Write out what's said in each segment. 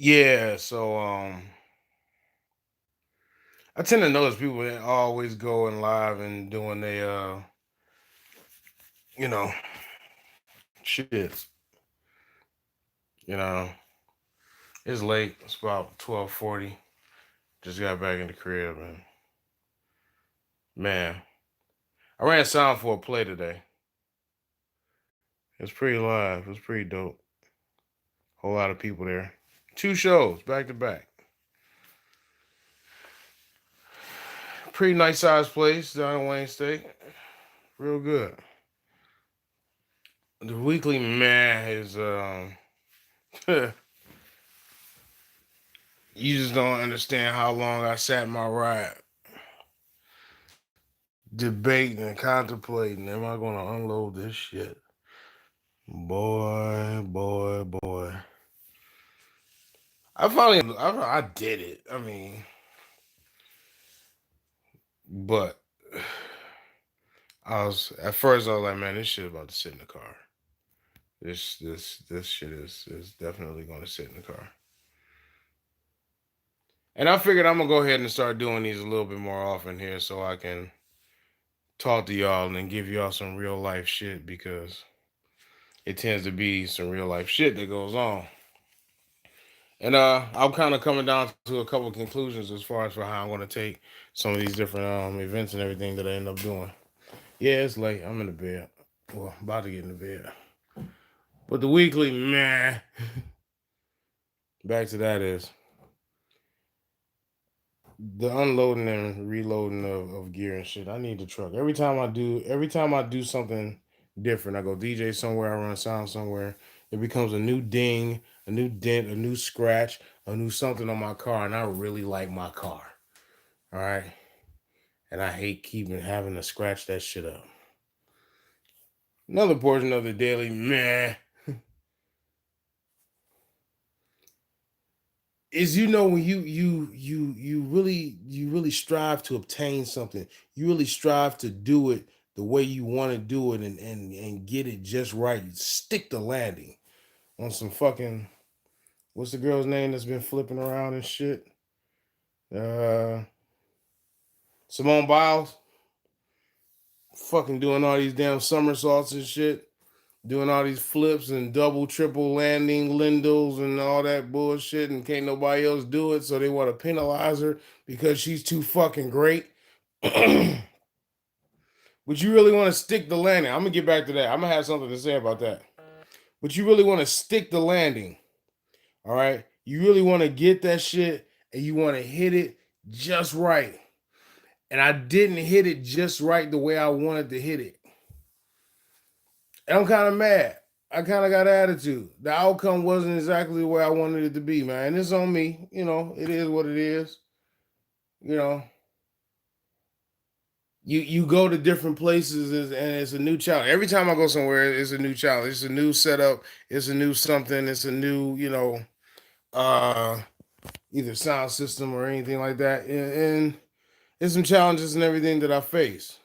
Yeah, so I tend to notice people that always going live and doing they you know, shits. You know, it's late. It's about 12:40. Just got back in the crib and man, I ran sound for a play today. It's pretty live. It's pretty dope. Whole lot of people there. Two shows back to back. Pretty nice sized place down in Wayne State. Real good. The weekly man is you just don't understand how long I sat in my ride debating and contemplating. Am I going to unload this shit? Boy, boy, boy. I did it. I mean, but at first I was like, man, this shit about to sit in the car. This shit is definitely going to sit in the car. And I figured I'm gonna go ahead and start doing these a little bit more often here, so I can talk to y'all and give y'all some real life shit because it tends to be some real life shit that goes on. And I'm kind of coming down to a couple of conclusions as far as for how I'm going to take some of these different events and everything that I end up doing. Yeah, it's late. I'm in the bed. Well, about to get in the bed. But the weekly, man. Back to that is the unloading and reloading of gear and shit. I need the truck. Every time I do something different, I go DJ somewhere, I run sound somewhere, it becomes a new ding, a new dent, a new scratch, a new something on my car, and I really like my car. All right. And I hate keeping having to scratch that shit up. Another portion of the daily meh is when you really strive to obtain something. You really strive to do it the way you want to do it and get it just right. Stick the landing on some fucking what's the girl's name that's been flipping around and shit? Uh Simone Biles. Fucking doing all these damn somersaults and shit. Doing all these flips and double, triple landing, lindels and all that bullshit, and can't nobody else do it, so they want to penalize her because she's too fucking great. But you really want to stick the landing. I'm gonna get back to that. I'm gonna have something to say about that. But you really want to stick the landing. All right. You really want to get that shit and you want to hit it just right. And I didn't hit it just right the way I wanted to hit it. And I'm kind of mad. I kind of got attitude. The outcome wasn't exactly the way I wanted it to be, man. It's on me. It is what it is. You know, you go to different places and it's a new challenge. Every time I go somewhere, it's a new challenge. It's a new setup. It's a new something. It's a new, uh, either sound system or anything like that. And it's some challenges and everything that I face.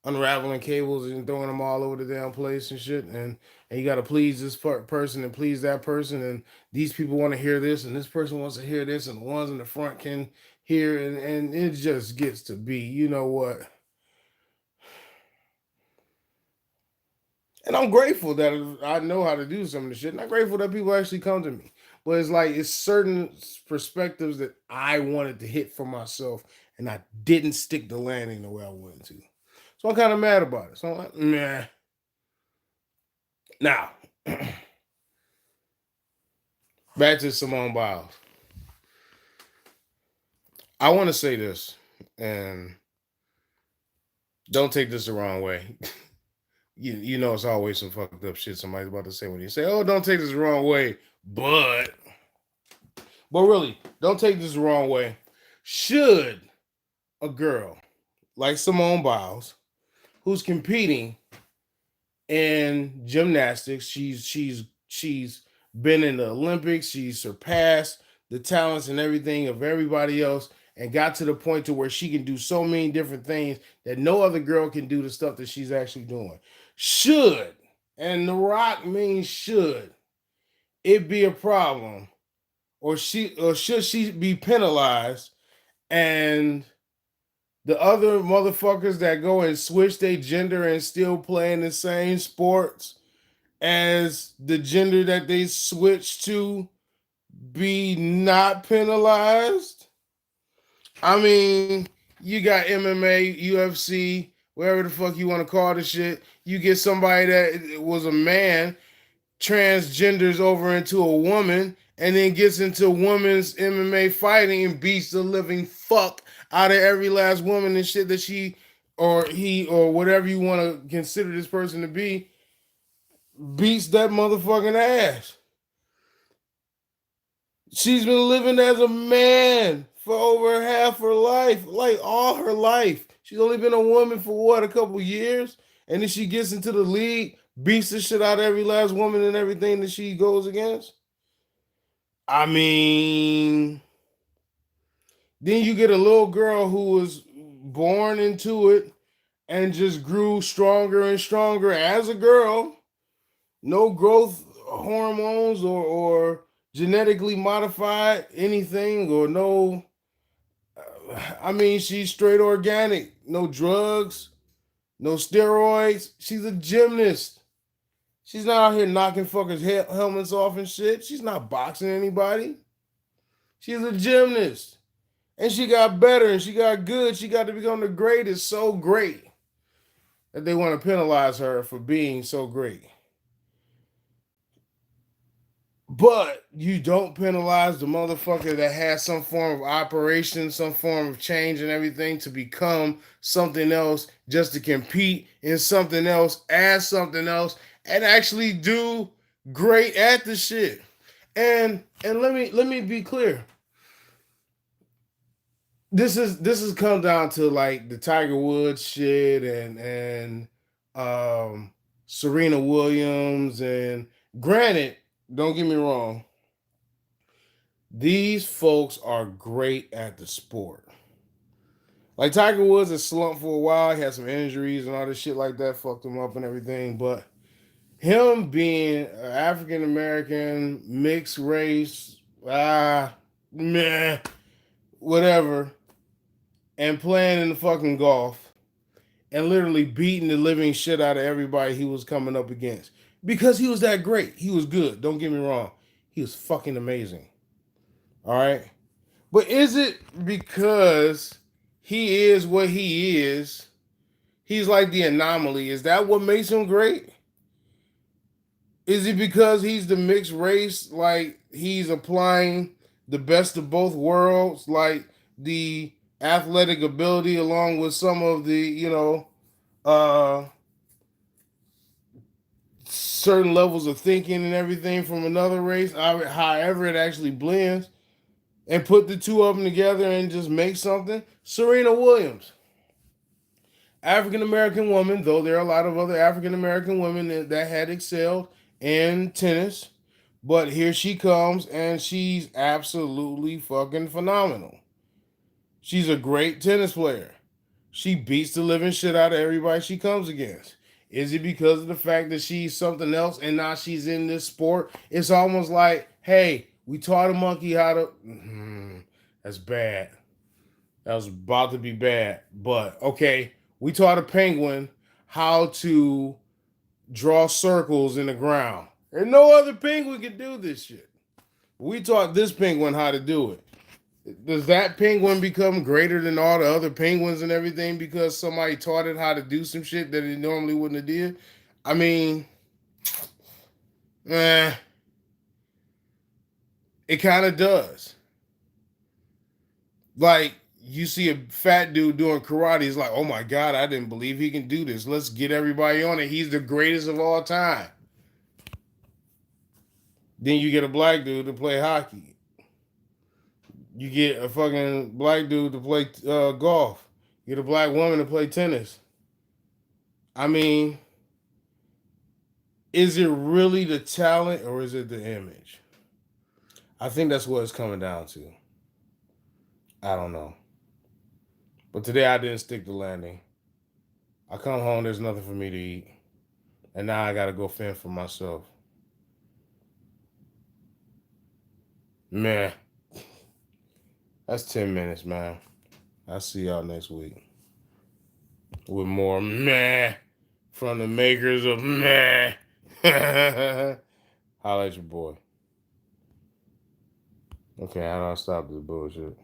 Unraveling cables and throwing them all over the damn place and shit. And you got to please this person and please that person. And these people want to hear this and this person wants to hear this. And the ones in the front can hear. And it just gets to be, you know what? And I'm grateful that I know how to do some of the shit. And I'm grateful that people actually come to me. But it's like, it's certain perspectives that I wanted to hit for myself. And I didn't stick the landing the way I wanted to. So I'm kind of mad about it. So I'm like, meh. Now, back to Simone Biles. I want to say this, and don't take this the wrong way. You know it's always some fucked up shit somebody's about to say when you say, "Oh, don't take this the wrong way," but really, don't take this the wrong way. Should a girl like Simone Biles, who's competing in gymnastics, she's been in the Olympics, she's surpassed the talents and everything of everybody else and got to the point to where she can do so many different things that no other girl can do the stuff that she's actually doing. Should, and The Rock means should, it be a problem or should she be penalized? And the other motherfuckers that go and switch their gender and still play in the same sports as the gender that they switch to be not penalized? I mean, you got MMA, UFC, whatever the fuck you want to call the shit. You get somebody that was a man, transgenders over into a woman, and then gets into women's MMA fighting and beats the living fuck out of every last woman and shit that she or he or whatever you want to consider this person to be, beats that motherfucking ass. She's been living as a man for over half her life, like all her life. She's only been a woman for what, a couple years? And then she gets into the league, beats the shit out of every last woman and everything that she goes against. I mean, then you get a little girl who was born into it and just grew stronger and stronger as a girl. No growth hormones or genetically modified anything or no. I mean, she's straight organic, no drugs, no steroids. She's a gymnast. She's not out here knocking fuckers' helmets off and shit. She's not boxing anybody. She's a gymnast. And she got better and she got good. She got to become the greatest, so great that they want to penalize her for being so great. But you don't penalize the motherfucker that has some form of operation, some form of change and everything to become something else just to compete in something else, as something else, and actually do great at the shit. And let me be clear. This is come down to like the Tiger Woods shit and Serena Williams, and granted, don't get me wrong, these folks are great at the sport. Like Tiger Woods has slumped for a while. He had some injuries and all this shit like that, fucked him up and everything. But him being African American, mixed race, meh, whatever, and playing in the fucking golf and literally beating the living shit out of everybody he was coming up against. Because he was that great. He was good. Don't get me wrong. He was fucking amazing. All right. But is it because he is what he is? He's like the anomaly. Is that what makes him great? Is it because he's the mixed race? Like he's applying the best of both worlds, like the athletic ability along with some of the, uh, certain levels of thinking and everything from another race, however it actually blends, and put the two of them together and just make something? Serena Williams, African American woman, though there are a lot of other African American women that had excelled in tennis, but here she comes and she's absolutely fucking phenomenal. She's a great tennis player. She beats the living shit out of everybody she comes against. Is it because of the fact that she's something else and now she's in this sport? It's almost like, hey, we taught a monkey how to. That's bad. That was about to be bad. But okay, we taught a penguin how to draw circles in the ground. And no other penguin can do this shit. We taught this penguin how to do it. Does that penguin become greater than all the other penguins and everything because somebody taught it how to do some shit that it normally wouldn't have did? I mean, it kind of does. Like, you see a fat dude doing karate, it's like, oh my God, I didn't believe he can do this. Let's get everybody on it. He's the greatest of all time. Then you get a black dude to play hockey. You get a fucking black dude to play golf. You get a black woman to play tennis. I mean, is it really the talent or is it the image? I think that's what it's coming down to. I don't know. But today I didn't stick the landing. I come home, there's nothing for me to eat. And now I got to go fend for myself. Man, that's 10 minutes, man. I'll see y'all next week with more meh from the makers of meh. Holla at your boy. Okay, how do I stop this bullshit?